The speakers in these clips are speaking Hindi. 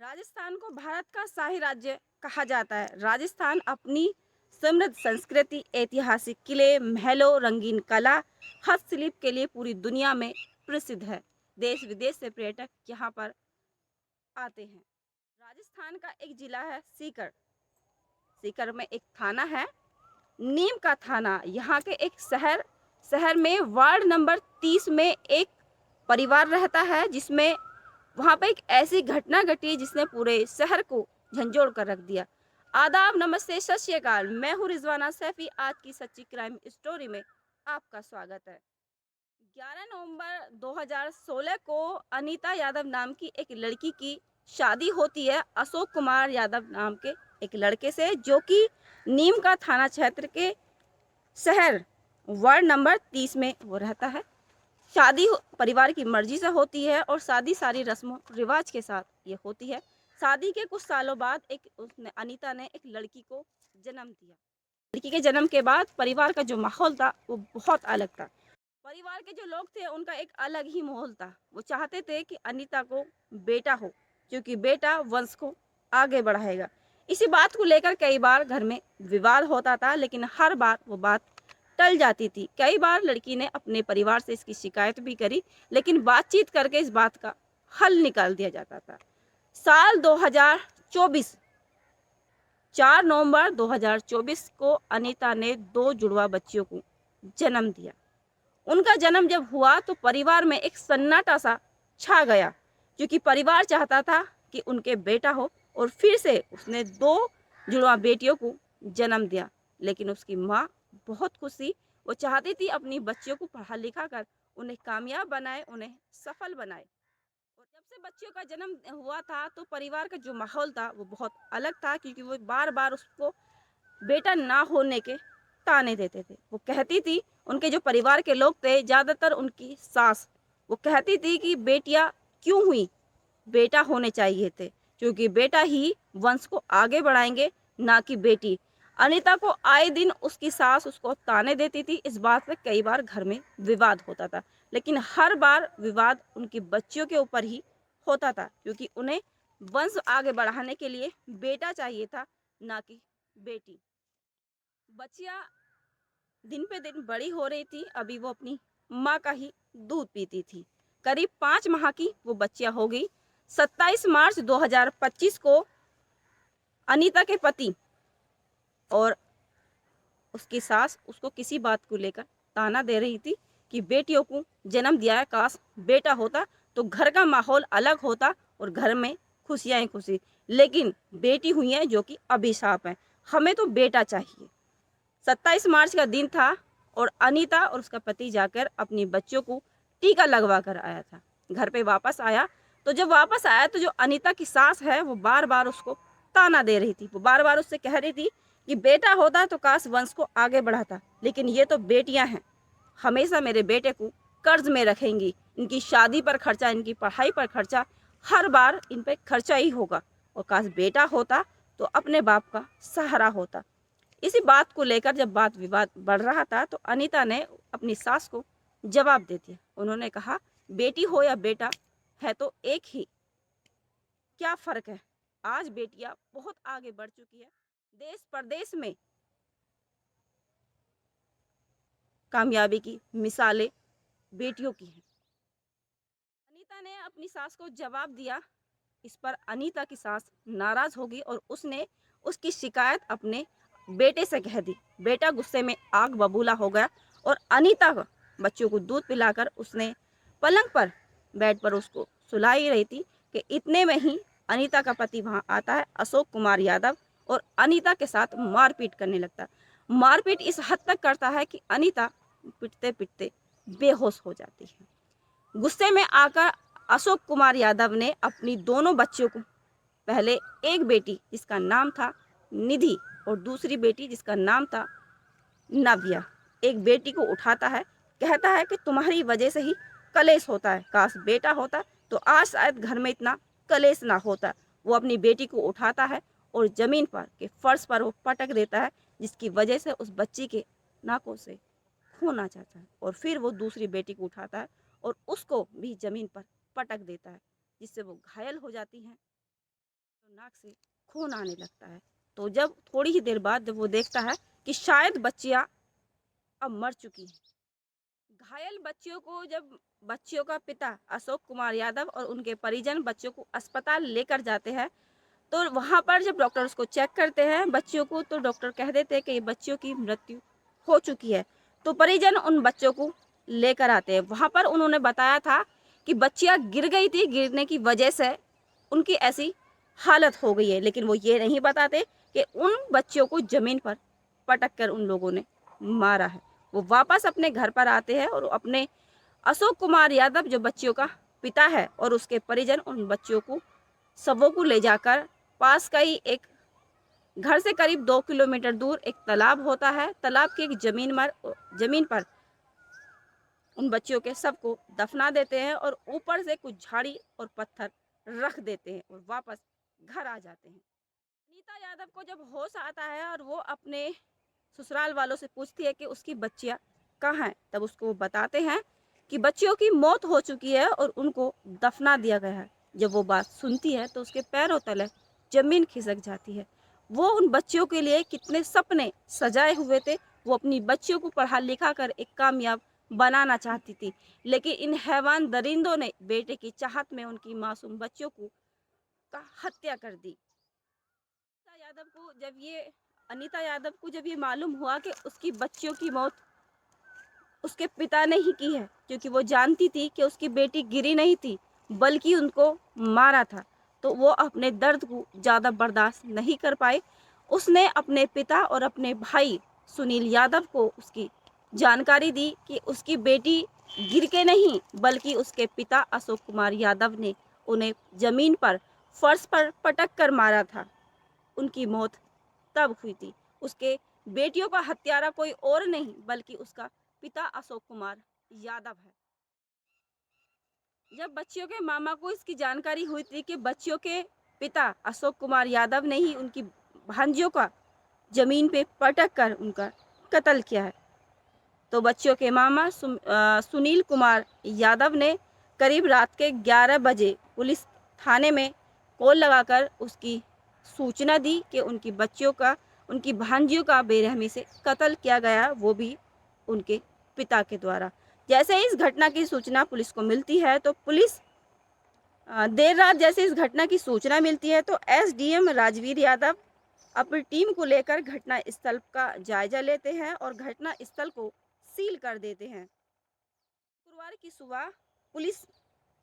राजस्थान को भारत का शाही राज्य कहा जाता है। राजस्थान अपनी समृद्ध संस्कृति, ऐतिहासिक किले, महलों, रंगीन कला, हस्तशिल्प के लिए पूरी दुनिया में प्रसिद्ध है। देश विदेश से पर्यटक यहाँ पर आते हैं। राजस्थान का एक जिला है सीकर। सीकर में एक थाना है, नीम का थाना। यहाँ के एक शहर में वार्ड नंबर 30 में एक परिवार रहता है, जिसमें वहाँ पे एक ऐसी घटना घटी जिसने पूरे शहर को झंझोड़ कर रख दिया। आदाब, नमस्ते, सत श्री अकाल। मैं हूँ रिजवाना सैफी। आज की सच्ची क्राइम स्टोरी में आपका स्वागत है। 11 नवंबर 2016 को अनीता यादव नाम की एक लड़की की शादी होती है अशोक कुमार यादव नाम के एक लड़के से, जो कि नीम का थाना क्षेत्र के शहर वार्ड नंबर 30 में वो रहता है। शादी परिवार की मर्जी से होती है और शादी सारी रस्मों रिवाज के साथ ये होती है। शादी के कुछ सालों बाद अनीता ने एक लड़की को जन्म दिया। लड़की के जन्म के बाद परिवार का जो माहौल था वो बहुत अलग था। परिवार के जो लोग थे उनका एक अलग ही माहौल था। वो चाहते थे कि अनीता को बेटा हो, क्योंकि बेटा वंश को आगे बढ़ाएगा। इसी बात को लेकर कई बार घर में विवाद होता था, लेकिन हर बार वो बात टल जाती थी। कई बार लड़की ने अपने परिवार से इसकी शिकायत भी करी, लेकिन बातचीत करके इस बात का हल निकाल दिया जाता था। साल 2024 4 नवंबर 2024 को अनीता ने 2 जुड़वा बच्चियों को जन्म दिया। उनका जन्म जब हुआ तो परिवार में एक सन्नाटा सा छा गया, क्योंकि परिवार चाहता था कि उनके बेटा हो, और फिर से उसने 2 जुड़वा बेटियों को जन्म दिया। लेकिन उसकी माँ बहुत खुश थी। वो चाहती थी अपनी बच्चियों को पढ़ा लिखा कर उन्हें कामयाब बनाए, उन्हें सफल बनाए। और जब से बच्चियों का जन्म हुआ था तो परिवार का जो माहौल था वो बहुत अलग था, क्योंकि वो बार बार उसको बेटा ना होने के ताने देते थे। वो कहती थी, उनके जो परिवार के लोग थे, ज़्यादातर उनकी सास, वो कहती थी कि बेटियां क्यों हुई, बेटा होने चाहिए थे, क्योंकि बेटा ही वंश को आगे बढ़ाएंगे, ना कि बेटी। अनीता को आए दिन उसकी सास उसको ताने देती थी। इस बात पे कई बार घर में विवाद होता था, लेकिन हर बार विवाद उनकी बच्चियों के ऊपर ही होता था, क्योंकि उन्हें वंश आगे बढ़ाने के लिए बेटा चाहिए था, ना कि बेटी। बच्चियां दिन पे दिन बड़ी हो रही थी। अभी वो अपनी माँ का ही दूध पीती थी। करीब 5 माह की वो बच्चियां हो गई। 27 मार्च 2025 को अनीता के पति और उसकी सास उसको किसी बात को लेकर ताना दे रही थी कि बेटियों को जन्म दिया है, काश बेटा होता तो घर का माहौल अलग होता और घर में खुशियां ही खुशी। लेकिन बेटी हुई है जो कि अभिशाप है, हमें तो बेटा चाहिए। 27 मार्च का दिन था और अनीता और उसका पति जाकर अपनी बच्चों को टीका लगवा कर आया था। घर पे वापस आया तो जब वापस आया तो जो अनीता की सास है वो बार बार उसको ताना दे रही थी। वो बार बार उससे कह रही थी कि बेटा होता तो काश वंश को आगे बढ़ाता, लेकिन ये तो बेटियां हैं, हमेशा मेरे बेटे को कर्ज में रखेंगी। इनकी शादी पर खर्चा, इनकी पढ़ाई पर खर्चा, हर बार इन पर खर्चा ही होगा, और काश बेटा होता तो अपने बाप का सहारा होता। इसी बात को लेकर जब बात विवाद बढ़ रहा था तो अनीता ने अपनी सास को जवाब दे दिया। उन्होंने कहा, बेटी हो या बेटा है तो एक ही, क्या फर्क है। आज बेटियां बहुत आगे बढ़ चुकी है। देश प्रदेश में कामयाबी की मिसालें बेटियों की हैं। अनीता ने अपनी सास को जवाब दिया। इस पर अनीता की सास नाराज होगी और उसने उसकी शिकायत अपने बेटे से कह दी। बेटा गुस्से में आग बबूला हो गया और अनीता को बच्चों को दूध पिलाकर उसने पलंग पर बेड पर उसको सुला ही रही थी कि इतने में ही अनीता का पति वहां आता है, अशोक कुमार यादव, और अनीता के साथ मारपीट करने लगता है। मारपीट इस हद तक करता है कि अनीता पिटते पिटते बेहोश हो जाती है। गुस्से में आकर अशोक कुमार यादव ने अपनी दोनों बच्चियों को, पहले एक बेटी जिसका नाम था निधि और दूसरी बेटी जिसका नाम था नव्या, एक बेटी को उठाता है। कहता है कि तुम्हारी वजह से ही कलेश होता है, काश बेटा होता तो आज शायद घर में इतना कलेश ना होता। वो अपनी बेटी को उठाता है और जमीन पर के फर्श पर वो पटक देता है, जिसकी वजह से उस बच्ची के नाकों से खून आ जाता है। और फिर वो दूसरी बेटी को उठाता है और उसको भी जमीन पर पटक देता है, जिससे वो घायल हो जाती हैं। नाक से खून आने लगता है। तो जब थोड़ी ही देर बाद जब वो देखता है कि शायद बच्चियाँ अब मर चुकी हैं। घायल बच्चियों को जब बच्चियों का पिता अशोक कुमार यादव और उनके परिजन बच्चों को अस्पताल लेकर जाते हैं, तो वहाँ पर जब डॉक्टर उसको चेक करते हैं बच्चियों को, तो डॉक्टर कह देते हैं कि ये बच्चियों की मृत्यु हो चुकी है। तो परिजन उन बच्चों को लेकर आते हैं। वहाँ पर उन्होंने बताया था कि बच्चियाँ गिर गई थी, गिरने की वजह से उनकी ऐसी हालत हो गई है। लेकिन वो ये नहीं बताते कि उन बच्चियों को ज़मीन पर पटक कर उन लोगों ने मारा है। वो वापस अपने घर पर आते हैं और अपने अशोक कुमार यादव जो बच्चियों का पिता है और उसके परिजन उन बच्चियों को शवों को ले जाकर पास का ही एक घर से करीब 2 किलोमीटर दूर एक तालाब होता है। तालाब की एक जमीन पर उन बच्चियों के शव को दफना देते हैं और ऊपर से कुछ झाड़ी और पत्थर रख देते हैं और वापस घर आ जाते हैं। अनीता यादव को जब होश आता है और वो अपने ससुराल वालों से पूछती है कि उसकी बच्चियां कहाँ हैं, तब उसको वो बताते हैं कि बच्चियों की मौत हो चुकी है और उनको दफना दिया गया है। जब वो बात सुनती है तो उसके पैरों तले जमीन खिसक जाती है। वो उन बच्चियों के लिए कितने सपने सजाए हुए थे। वो अपनी बच्चियों को पढ़ा लिखा कर एक कामयाब बनाना चाहती थी, लेकिन इन हैवान दरिंदों ने बेटे की चाहत में उनकी मासूम बच्चियों को का हत्या कर दी। अनीता यादव को जब ये मालूम हुआ कि उसकी बच्चियों की मौत उसके पिता ने ही की है, क्योंकि वो जानती थी कि उसकी बेटी गिरी नहीं थी बल्कि उनको मारा था, तो वो अपने दर्द को ज़्यादा बर्दाश्त नहीं कर पाई। उसने अपने पिता और अपने भाई सुनील यादव को उसकी जानकारी दी कि उसकी बेटी गिर के नहीं बल्कि उसके पिता अशोक कुमार यादव ने उन्हें ज़मीन पर फर्श पर पटक कर मारा था। उनकी मौत तब हुई थी। उसके बेटियों का हत्यारा कोई और नहीं बल्कि उसका पिता अशोक कुमार यादव है। जब बच्चियों के मामा को इसकी जानकारी हुई थी कि बच्चियों के पिता अशोक कुमार यादव ने ही उनकी भांजियों का जमीन पे पटक कर उनका कत्ल किया है, तो बच्चियों के मामा सुनील कुमार यादव ने करीब रात के 11 बजे पुलिस थाने में कॉल लगाकर उसकी सूचना दी कि उनकी भांजियों का बेरहमी से कत्ल किया गया, वो भी उनके पिता के द्वारा। जैसे ही इस घटना की सूचना पुलिस को मिलती है तो पुलिस देर रात जैसे इस घटना की सूचना मिलती है तो एसडीएम राजवीर यादव अपनी टीम को लेकर घटना स्थल का जायजा लेते हैं और घटना स्थल को सील कर देते हैं। शुक्रवार की सुबह पुलिस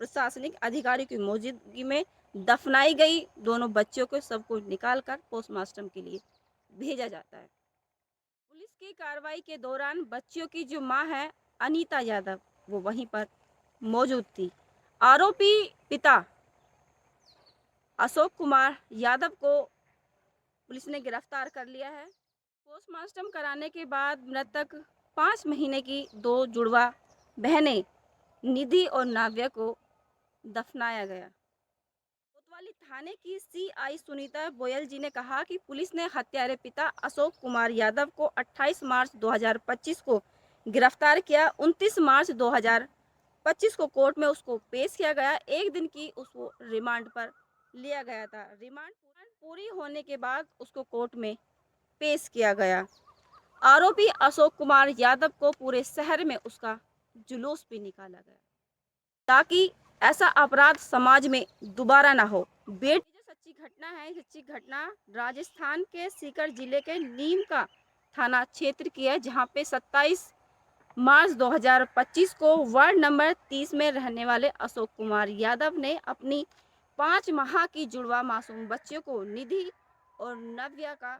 प्रशासनिक अधिकारियों की मौजूदगी में दफनाई गई दोनों बच्चियों के शव को निकालकर पोस्टमार्टम के लिए भेजा जाता है। पुलिस की कार्रवाई के दौरान बच्चियों की जो मां है अनीता यादव, वो वहीं पर मौजूद थी। आरोपी पिता अशोक कुमार यादव को पुलिस ने गिरफ्तार कर लिया है। पोस्टमार्टम कराने के बाद मृतक 5 महीने की 2 जुड़वा बहनें निधि और नाव्या को दफनाया गया। कोतवाली थाने की सीआई सुनीता गोयल जी ने कहा कि पुलिस ने हत्यारे पिता अशोक कुमार यादव को 28 मार्च 2025 को गिरफ्तार किया। 29 मार्च 2025 को कोर्ट में उसको पेश किया गया। एक दिन की उसको रिमांड पर लिया गया था। रिमांड पूरी होने के बाद उसको कोर्ट में पेश किया गया। आरोपी अशोक कुमार यादव को पूरे शहर में उसका जुलूस भी निकाला गया ताकि ऐसा अपराध समाज में दोबारा ना हो। जो सच्ची घटना है, सच्ची घटना राजस्थान के सीकर जिले के नीम का थाना क्षेत्र की है, जहां पे 27 मार्च 2025 को वार्ड नंबर 30 में रहने वाले अशोक कुमार यादव ने अपनी 5 माह की जुड़वा मासूम बच्चियों को निधि और नव्या का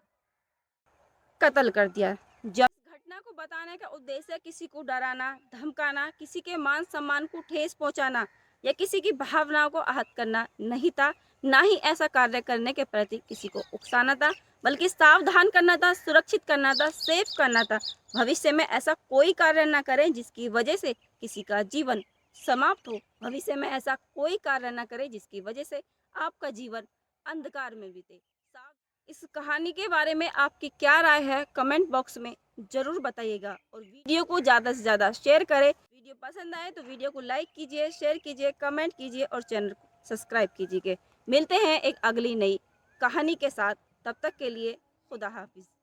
कत्ल कर दिया। जब इस घटना को बताने का उद्देश्य किसी को डराना, धमकाना, किसी के मान सम्मान को ठेस पहुंचाना या किसी की भावनाओं को आहत करना नहीं था, ना ही ऐसा कार्य करने के प्रति किसी को उकसाना था, बल्कि सावधान करना था, सुरक्षित करना था, सेफ करना था। भविष्य में ऐसा कोई कार्य ना करें जिसकी वजह से किसी का जीवन समाप्त हो। भविष्य में ऐसा कोई कार्य ना करें जिसकी वजह से आपका जीवन अंधकार में बीते। इस कहानी के बारे में आपकी क्या राय है, कमेंट बॉक्स में ज़रूर बताइएगा और वीडियो को ज़्यादा से ज़्यादा शेयर करें। वीडियो पसंद आए तो वीडियो को लाइक कीजिए, शेयर कीजिए, कमेंट कीजिए और चैनल को सब्सक्राइब कीजिए। मिलते हैं एक अगली नई कहानी के साथ। तब तक के लिए खुदा हाफिज़।